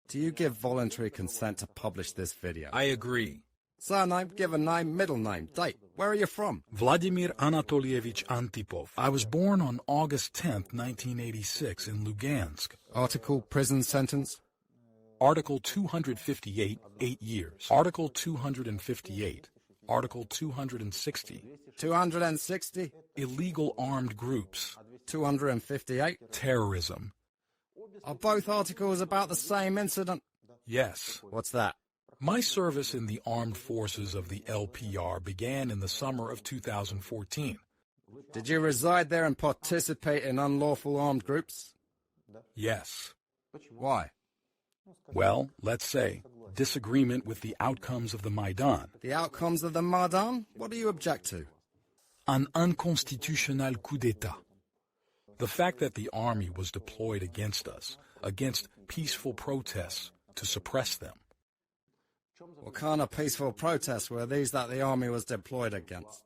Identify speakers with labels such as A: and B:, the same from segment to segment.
A: Do you give voluntary consent to publish this video?
B: I agree.
A: Surname, given name, middle name, date. Where are you from?
B: Vladimir Anatolievich Antipov. I was born on August 10th, 1986 in Lugansk.
A: Article, prison sentence?
B: Article 258, 8 years. Article 258. Article 260.
A: 260?
B: Illegal armed groups.
A: 258?
B: Terrorism.
A: Are both articles about the same incident?
B: Yes.
A: What's that?
B: My service in the armed forces of the LPR began in the summer of 2014.
A: Did you reside there and participate in unlawful armed groups?
B: Yes.
A: Why?
B: Well, let's say, disagreement with the outcomes of the Maidan.
A: The outcomes of the Maidan? What do you object to?
B: An unconstitutional coup d'etat. The fact that the army was deployed against us, against peaceful protests, to suppress them.
A: What kind of peaceful protests were these that the army was deployed against?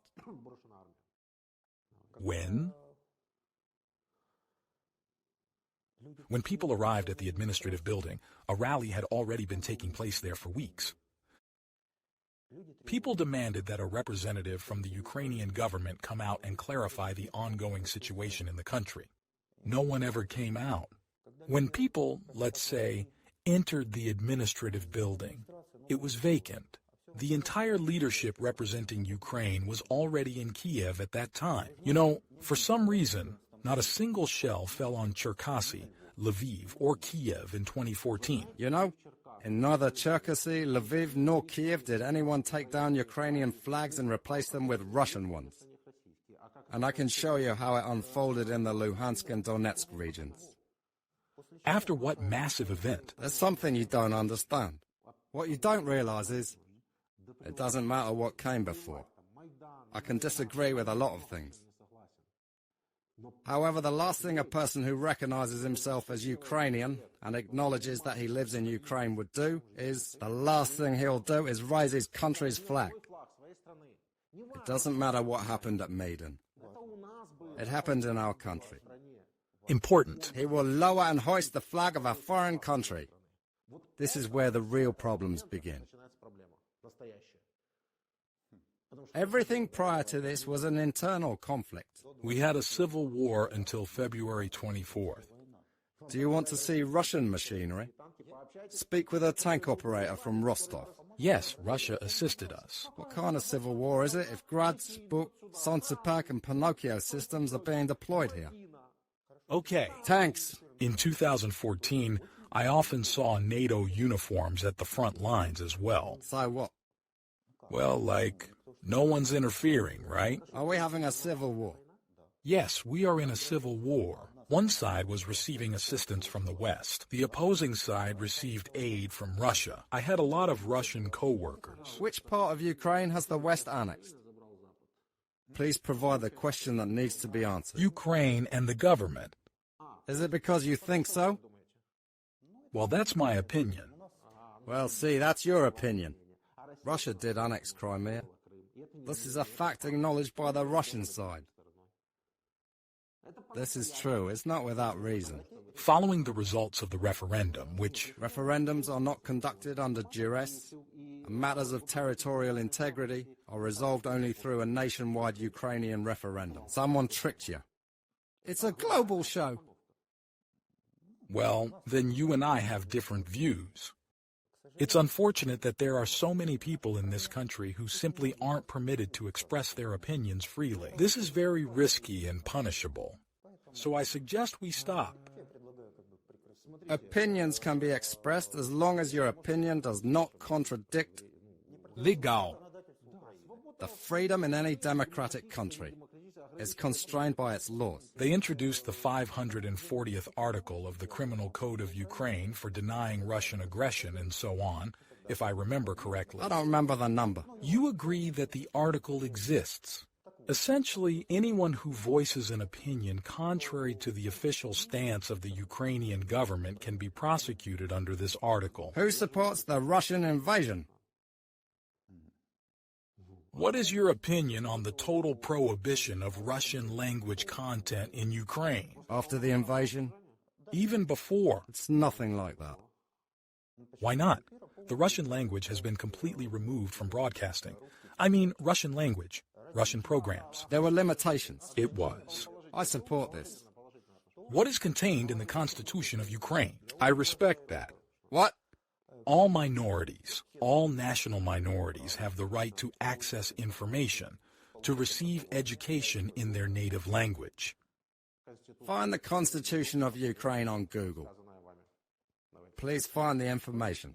B: When people arrived at the administrative building, a rally had already been taking place there for weeks. People demanded that a representative from the Ukrainian government come out and clarify the ongoing situation in the country. No one ever came out. When people, let's say, entered the administrative building, it was vacant. The entire leadership representing Ukraine was already in Kiev at that time. You know, for some reason, not a single shell fell on Cherkasy, Lviv, or Kiev in 2014.
A: You know, in neither Cherkasy, Lviv, nor Kiev did anyone take down Ukrainian flags and replace them with Russian ones. And I can show you how it unfolded in the Luhansk and Donetsk regions.
B: After what massive event?
A: There's something you don't understand. What you don't realize is, it doesn't matter what came before. I can disagree with a lot of things. However, the last thing a person who recognizes himself as Ukrainian and acknowledges that he lives in Ukraine would do is, the last thing he'll do is raise his country's flag. It doesn't matter what happened at Maidan. It happened in our country.
B: Important.
A: He will lower and hoist the flag of a foreign country. This is where the real problems begin. Everything prior to this was an internal conflict.
B: We had a civil war until February 24th.
A: Do you want to see Russian machinery? Speak with a tank operator from Rostov.
B: Yes, Russia assisted us.
A: What kind of civil war is it if Grad's, Buk, Sontsipak and Pinocchio systems are being deployed here?
B: Okay.
A: Tanks.
B: In 2014, I often saw NATO uniforms at the front lines as well.
A: So what?
B: Well, like, no one's interfering, right?
A: Are we having a civil war?
B: Yes, we are in a civil war. One side was receiving assistance from the West. The opposing side received aid from Russia. I had a lot of Russian co-workers.
A: Which part of Ukraine has the West annexed? Please provide the question that needs to be answered.
B: Ukraine and the government.
A: Is it because you think so?
B: Well, that's my opinion.
A: Well, see, that's your opinion. Russia did annex Crimea. This is a fact acknowledged by the Russian side. This is true. It's not without reason.
B: Following the results of the referendum, which...
A: Referendums are not conducted under duress, and matters of territorial integrity are resolved only through a nationwide Ukrainian referendum. Someone tricked you. It's a global show.
B: Well, then you and I have different views. It's unfortunate that there are so many people in this country who simply aren't permitted to express their opinions freely. This is very risky and punishable. So I suggest we stop.
A: Opinions can be expressed as long as your opinion does not contradict
B: Legal.
A: the freedom in any democratic country. Is constrained by its laws.
B: They introduced the 540th article of the Criminal Code of Ukraine for denying Russian aggression and so on, if I remember correctly.
A: I don't remember the number.
B: You agree that the article exists. Essentially, anyone who voices an opinion contrary to the official stance of the Ukrainian government can be prosecuted under this article.
A: Who supports the Russian invasion?
B: What is your opinion on the total prohibition of Russian language content in Ukraine?
A: After the invasion?
B: Even before?
A: It's nothing like that.
B: Why not? The Russian language has been completely removed from broadcasting. I mean, Russian language, Russian programs.
A: There were limitations.
B: It was.
A: I support this.
B: What is contained in the Constitution of Ukraine? I respect that.
A: What?
B: All minorities, all national minorities have the right to access information, to receive education in their native language.
A: Find the Constitution of Ukraine on Google. Please find the information.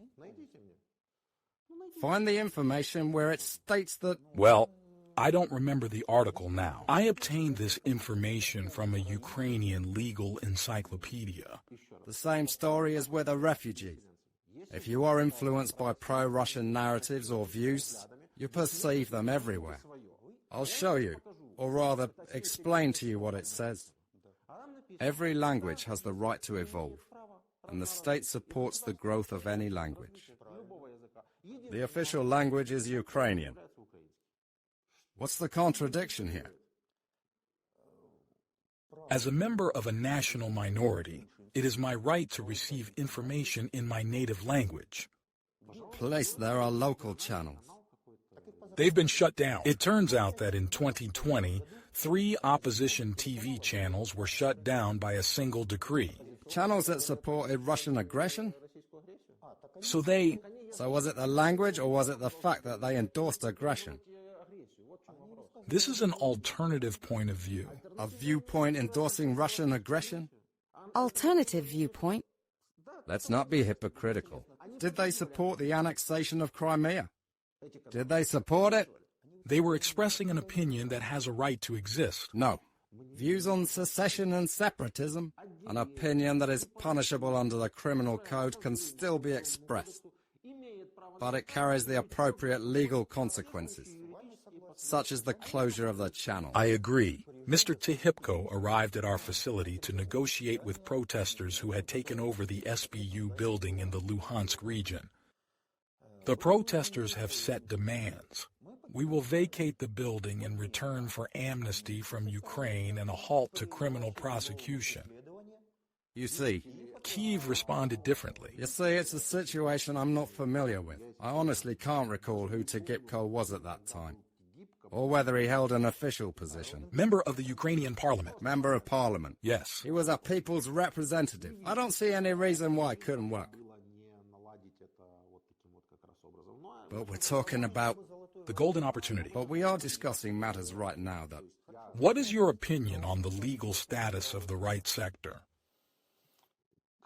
A: Find the information where it states that...
B: Well, I don't remember the article now. I obtained this information from a Ukrainian legal encyclopedia.
A: The same story as with a refugee. If you are influenced by pro-Russian narratives or views, you perceive them everywhere. I'll show you, or rather, explain to you what it says. Every language has the right to evolve, and the state supports the growth of any language. The official language is Ukrainian. What's the contradiction here?
B: As a member of a national minority, it is my right to receive information in my native language.
A: Police, there are local channels.
B: They've been shut down. It turns out that in 2020, 3 opposition TV channels were shut down by a single decree.
A: Channels that supported Russian aggression?
B: So
A: was it the language or was it the fact that they endorsed aggression?
B: This is an alternative point of view.
A: A viewpoint endorsing Russian aggression?
C: Alternative viewpoint?
A: Let's not be hypocritical. Did they support the annexation of Crimea? Did they support it?
B: They were expressing an opinion that has a right to exist.
A: No. Views on secession and separatism, an opinion that is punishable under the criminal code, can still be expressed. But it carries the appropriate legal consequences, such as the closure of the channel.
B: I agree. Mr. Tihipko arrived at our facility to negotiate with protesters who had taken over the SBU building in the Luhansk region. The protesters have set demands. We will vacate the building in return for amnesty from Ukraine and a halt to criminal prosecution.
A: You see,
B: Kyiv responded differently.
A: You see, it's a situation I'm not familiar with. I honestly can't recall who Tihipko was at that time, or whether he held an official position.
B: Member of the Ukrainian parliament.
A: Member of parliament.
B: Yes.
A: He was a people's representative. I don't see any reason why it couldn't work. But we're talking about...
B: the golden opportunity.
A: But we are discussing matters right now that...
B: What is your opinion on the legal status of the right sector?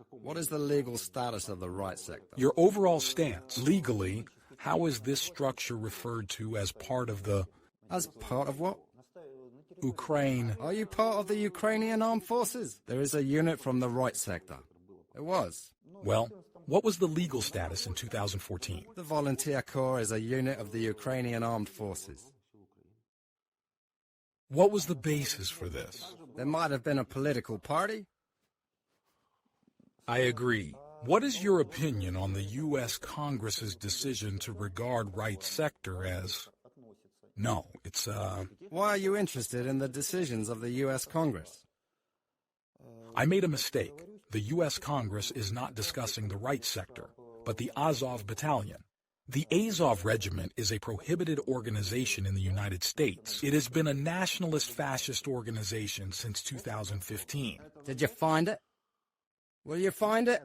A: What is the legal status of the right sector?
B: Your overall stance. Legally, how is this structure referred to as part of the...
A: As part of what?
B: Ukraine.
A: Are you part of the Ukrainian armed forces? There is a unit from the right sector. It was.
B: Well, what was the legal status in 2014?
A: The Volunteer Corps is a unit of the Ukrainian armed forces.
B: What was the basis for this?
A: There might have been a political party.
B: I agree. What is your opinion on the U.S. Congress's decision to regard right sector as... No, it's,
A: Why are you interested in the decisions of the U.S. Congress?
B: I made a mistake. The U.S. Congress is not discussing the right sector, but the Azov battalion. The Azov Regiment is a prohibited organization in the United States. It has been a nationalist fascist organization since 2015.
A: Did you find it? Will you find it?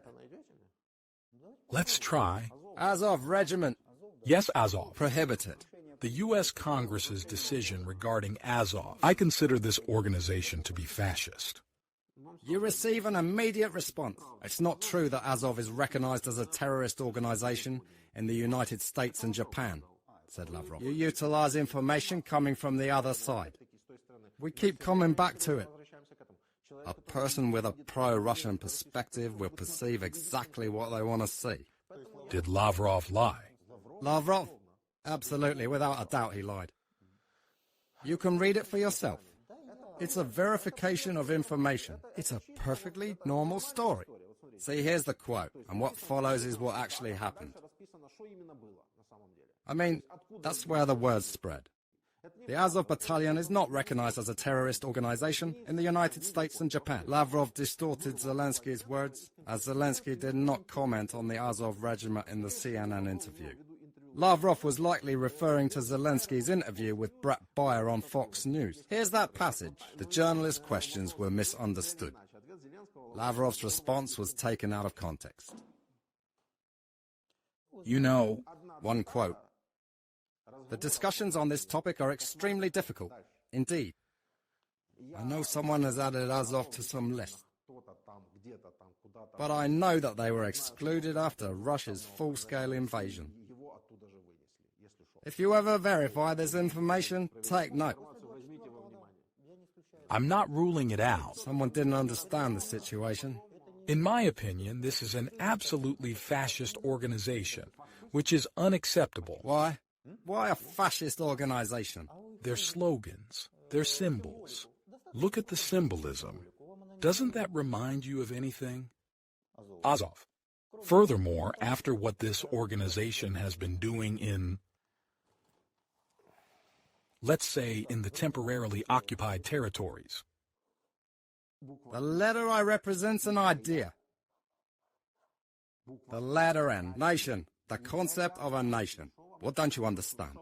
B: Let's try.
A: Azov Regiment.
B: Yes, Azov.
A: Prohibited.
B: The U.S. Congress's decision regarding Azov. I consider this organization to be fascist.
A: You receive an immediate response. It's not true that Azov is recognized as a terrorist organization in the United States and Japan, said Lavrov. You utilize information coming from the other side. We keep coming back to it. A person with a pro-Russian perspective will perceive exactly what they want to see.
B: Did Lavrov lie?
A: Lavrov? Absolutely, without a doubt he lied. You can read it for yourself. It's a verification of information. It's a perfectly normal story. See, here's the quote, and what follows is what actually happened. I mean, that's where the word spread. The Azov Battalion is not recognized as a terrorist organization in the United States and Japan. Lavrov distorted Zelensky's words, as Zelensky did not comment on the Azov regiment in the CNN interview. Lavrov was likely referring to Zelensky's interview with Brett Bayer on Fox News. Here's that passage. The journalist's questions were misunderstood. Lavrov's response was taken out of context.
B: You know,
A: One quote. The discussions on this topic are extremely difficult. Indeed. I know someone has added Azov to some list. But I know that they were excluded after Russia's full-scale invasion. If you ever verify this information, take note.
B: I'm not ruling it out.
A: Someone didn't understand the situation.
B: In my opinion, this is an absolutely fascist organization, which is unacceptable.
A: Why? Why a fascist organization?
B: Their slogans, their symbols. Look at the symbolism. Doesn't that remind you of anything? Azov. Furthermore, after what this organization has been doing in, let's say, in the temporarily occupied territories.
A: The letter I represents an idea. The letter N. Nation. The concept of a nation. What don't you understand?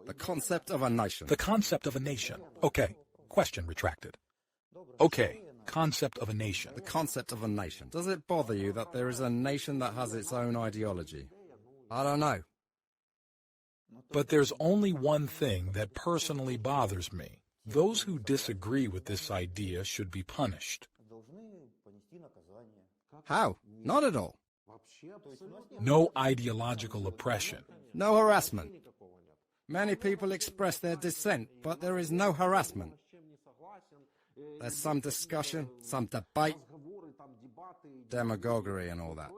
A: The concept of a nation.
B: The concept of a nation. Okay. Question retracted. Okay. Concept of a nation.
A: The concept of a nation. Does it bother you that there is a nation that has its own ideology? I don't know.
B: But there's only one thing that personally bothers me. Those who disagree with this idea should be punished.
A: How? Not at all.
B: No ideological oppression.
A: No harassment. Many people express their dissent, but there is no harassment. There's some discussion, some debate, demagoguery and all that.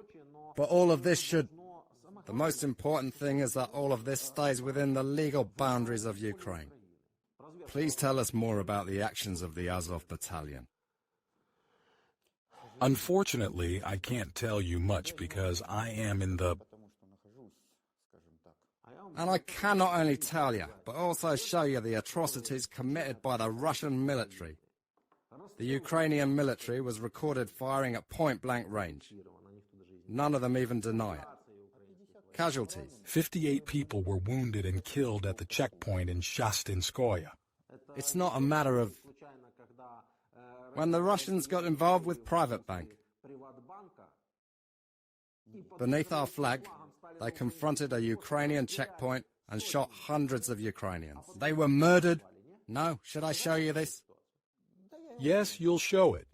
A: But all of this should... The most important thing is that all of this stays within the legal boundaries of Ukraine. Please tell us more about the actions of the Azov Battalion.
B: Unfortunately, I can't tell you much because I am in the...
A: And I can not only tell you, but also show you the atrocities committed by the Russian military. The Ukrainian military was recorded firing at point-blank range. None of them even deny it. Casualties.
B: 58 people were wounded and killed at the checkpoint in Shastinskoye.
A: It's not a matter of... When the Russians got involved with Private Bank, beneath our flag, they confronted a Ukrainian checkpoint and shot hundreds of Ukrainians. They were murdered. No, should I show you this?
B: Yes, you'll show it.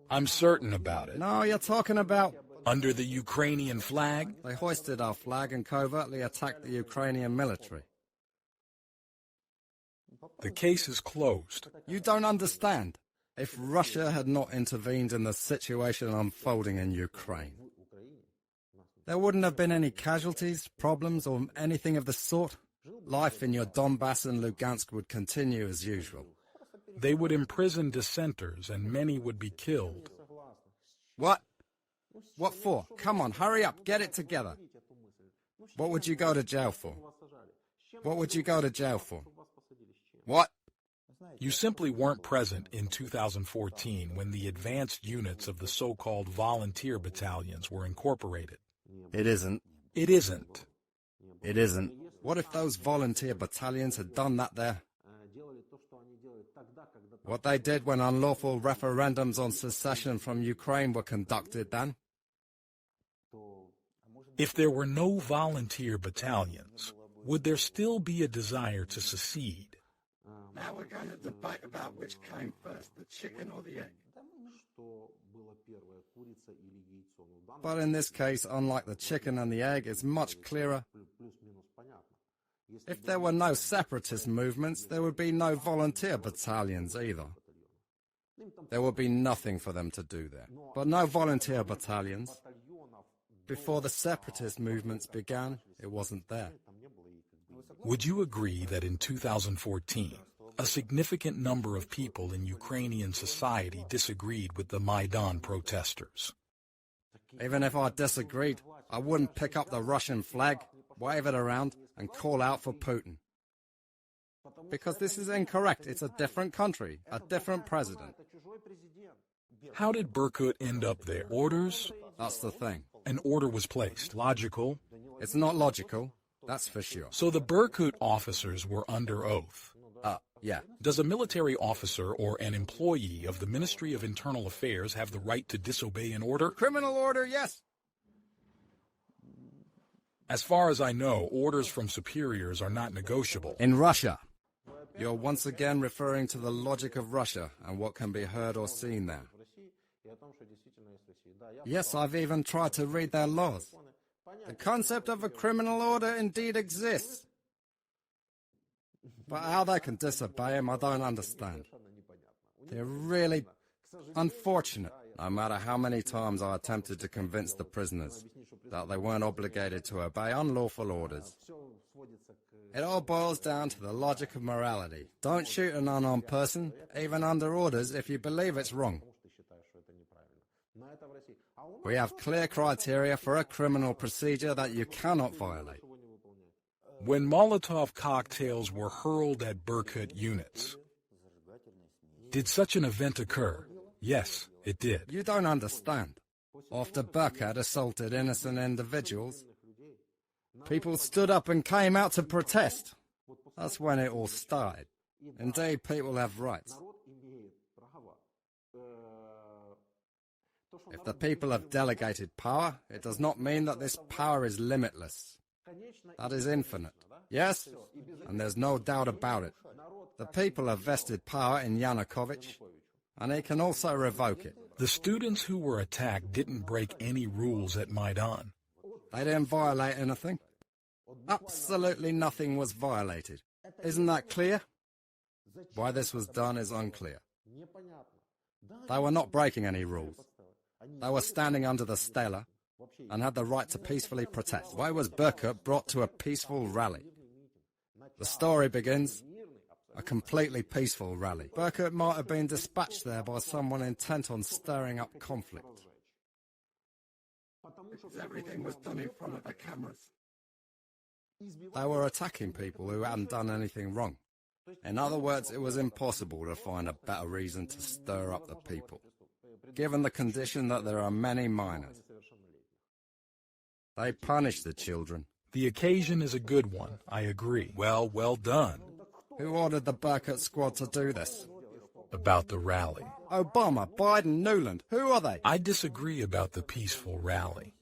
B: I'm certain about it.
A: No, you're talking about...
B: Under the Ukrainian flag?
A: They hoisted our flag and covertly attacked the Ukrainian military.
B: The case is closed.
A: You don't understand. If Russia had not intervened in the situation unfolding in Ukraine, there wouldn't have been any casualties, problems, or anything of the sort. Life in your Donbass and Lugansk would continue as usual.
B: They would imprison dissenters and many would be killed.
A: What? What for? Come on, hurry up, get it together. What would you go to jail for? What would you go to jail for? What?
B: You simply weren't present in 2014 when the advanced units of the so-called volunteer battalions were incorporated.
A: It isn't.
B: It isn't.
A: It isn't. What if those volunteer battalions had done that there? What they did when unlawful referendums on secession from Ukraine were conducted then?
B: If there were no volunteer battalions, would there still be a desire to secede?
A: Now we're going to debate about which came first, the chicken or the egg. But in this case, unlike the chicken and the egg, it's much clearer. If there were no separatist movements, there would be no volunteer battalions either. There would be nothing for them to do there. But no volunteer battalions. Before the separatist movements began, it wasn't there.
B: Would you agree that in 2014, a significant number of people in Ukrainian society disagreed with the Maidan protesters?
A: Even if I disagreed, I wouldn't pick up the Russian flag, wave it around, and call out for Putin. Because this is incorrect. It's a different country, a different president.
B: How did Berkut end up there? Orders?
A: That's the thing.
B: An order was placed. Logical.
A: It's not logical, that's for sure.
B: So the Berkut officers were under oath.
A: Yeah.
B: Does a military officer or an employee of the Ministry of Internal Affairs have the right to disobey an order?
A: Criminal order, yes.
B: As far as I know, orders from superiors are not negotiable.
A: In Russia. You're once again referring to the logic of Russia and what can be heard or seen there. Yes, I've even tried to read their laws. The concept of a criminal order indeed exists. But how they can disobey him, I don't understand. They're really unfortunate. No matter how many times I attempted to convince the prisoners that they weren't obligated to obey unlawful orders. It all boils down to the logic of morality. Don't shoot an unarmed person, even under orders, if you believe it's wrong. We have clear criteria for a criminal procedure that you cannot violate.
B: When Molotov cocktails were hurled at Berkut units, did such an event occur? Yes, it did.
A: You don't understand. After Berkut assaulted innocent individuals, people stood up and came out to protest. That's when it all started. Indeed, people have rights. If the people have delegated power, it does not mean that this power is limitless. That is infinite. Yes, and there's no doubt about it. The people have vested power in Yanukovych, and he can also revoke it.
B: The students who were attacked didn't break any rules at Maidan.
A: They didn't violate anything. Absolutely nothing was violated. Isn't that clear? Why this was done is unclear. They were not breaking any rules. They were standing under the stela and had the right to peacefully protest. Why was Berkut brought to a peaceful rally? The story begins, a completely peaceful rally. Berkut might have been dispatched there by someone intent on stirring up conflict. Because everything was done in front of the cameras. They were attacking people who hadn't done anything wrong. In other words, it was impossible to find a better reason to stir up the people, given the condition that there are many minors. They punish the children.
B: The occasion is a good one, I agree. Well done.
A: Who ordered the Berkut squad to do this?
B: About the rally.
A: Obama, Biden, Nuland. Who are they?
B: I disagree about the peaceful rally.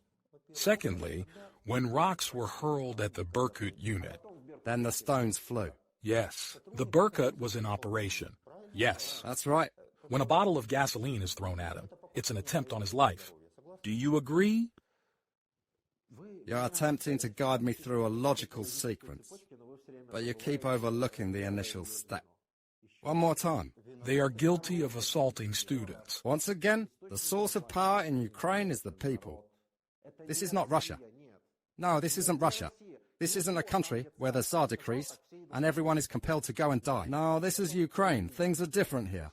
B: Secondly, when rocks were hurled at the Berkut unit.
A: Then the stones flew.
B: Yes. The Berkut was in operation. Yes.
A: That's right.
B: When a bottle of gasoline is thrown at him, it's an attempt on his life. Do you agree?
A: You're attempting to guide me through a logical sequence, but you keep overlooking the initial step. One more time.
B: They are guilty of assaulting students.
A: Once again, the source of power in Ukraine is the people. This is not Russia. No, this isn't Russia. This isn't a country where the Tsar decrees and everyone is compelled to go and die. No, this is Ukraine. Things are different here.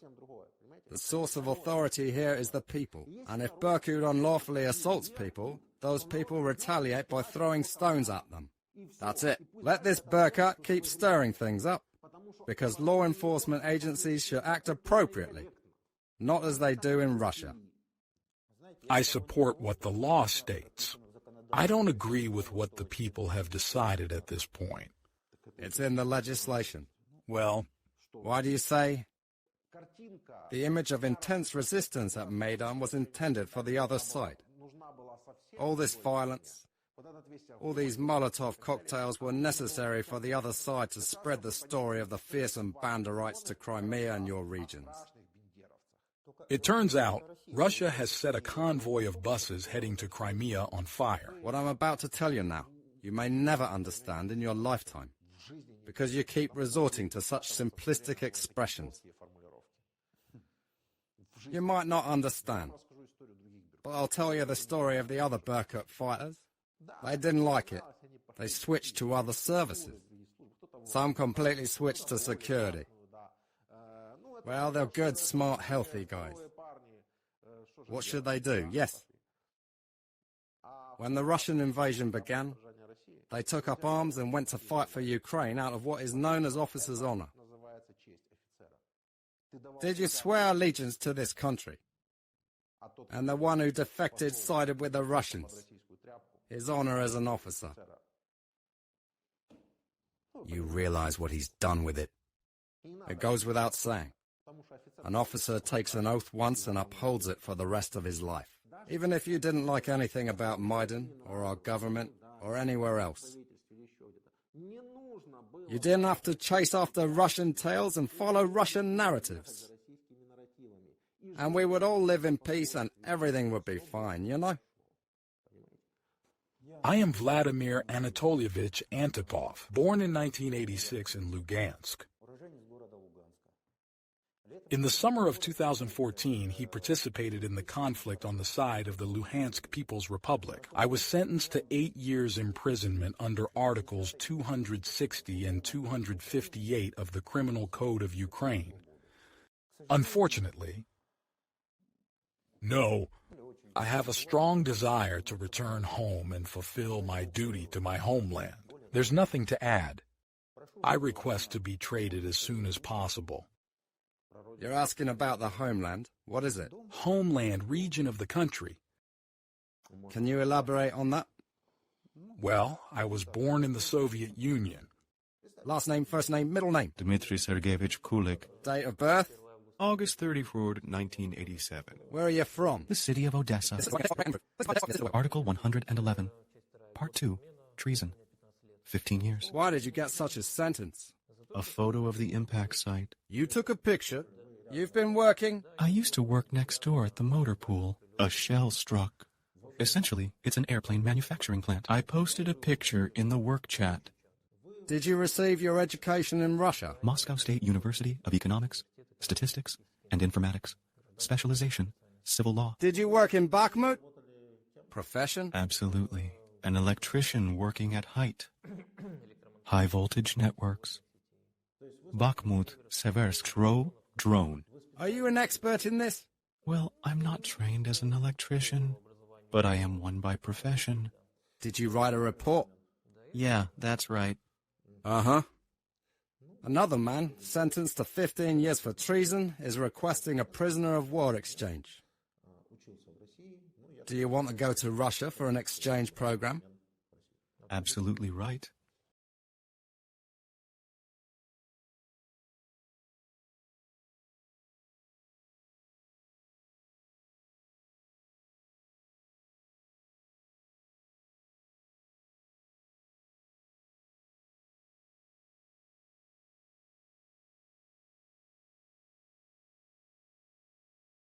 A: The source of authority here is the people. And if Berkut unlawfully assaults people, those people retaliate by throwing stones at them. That's it. Let this Berkut keep stirring things up, because law enforcement agencies should act appropriately, not as they do in Russia.
B: I support what the law states. I don't agree with what the people have decided at this point.
A: It's in the legislation.
B: Well,
A: why do you say? The image of intense resistance at Maidan was intended for the other side. All this violence, all these Molotov cocktails were necessary for the other side to spread the story of the fearsome Banderites to Crimea and your regions.
B: It turns out Russia has set a convoy of buses heading to Crimea on fire.
A: What I'm about to tell you now, you may never understand in your lifetime, because you keep resorting to such simplistic expressions. You might not understand, but I'll tell you the story of the other Berkut fighters. They didn't like it. They switched to other services. Some completely switched to security. Well, they're good, smart, healthy guys. What should they do? Yes. When the Russian invasion began, They took up arms and went to fight for Ukraine out of what is known as officer's honor. Did you swear allegiance to this country? And the one who defected sided with the Russians. His honor as an officer. You realize what he's done with it. It goes without saying. An officer takes an oath once and upholds it for the rest of his life. Even if you didn't like anything about Maidan or our government or anywhere else. You didn't have to chase after Russian tales and follow Russian narratives. And we would all live in peace and everything would be fine, you know?
B: I am Vladimir Anatolievich Antipov, born in 1986 in Lugansk. In the summer of 2014, he participated in the conflict on the side of the Luhansk People's Republic. I was sentenced to 8 years imprisonment under Articles 260 and 258 of the Criminal Code of Ukraine. Unfortunately, no, I have a strong desire to return home and fulfill my duty to my homeland. There's nothing to add. I request to be traded as soon as possible.
A: You're asking about the homeland. What is it?
B: Homeland, region of the country.
A: Can you elaborate on that?
B: Well, I was born in the Soviet Union.
A: Last name, first name, middle name.
D: Dmitry Sergeyevich Kulik.
A: Date of birth?
D: August 34th, 1987.
A: Where are you from?
E: The city of Odessa. Article 111. Part 2. Treason. 15 years.
A: Why did you get such a sentence?
D: A photo of the impact site.
A: You took a picture. You've been working.
E: I used to work next door at the motor pool.
D: A shell struck.
E: Essentially, it's an airplane manufacturing plant.
D: I posted a picture in the work chat.
A: Did you receive your education in Russia?
E: Moscow State University of Economics, Statistics, and Informatics. Specialization, Civil Law.
A: Did you work in Bakhmut? Profession?
D: Absolutely. An electrician working at height. High voltage networks. Bakhmut, Seversk, drone.
A: Are you an expert in this?
D: Well, I'm not trained as an electrician, but I am one by profession.
A: Did you write a report?
D: Yeah, that's right.
A: Uh-huh. Another man, sentenced to 15 years for treason, is requesting a prisoner of war exchange. Do you want to go to Russia for an exchange program?
D: Absolutely right.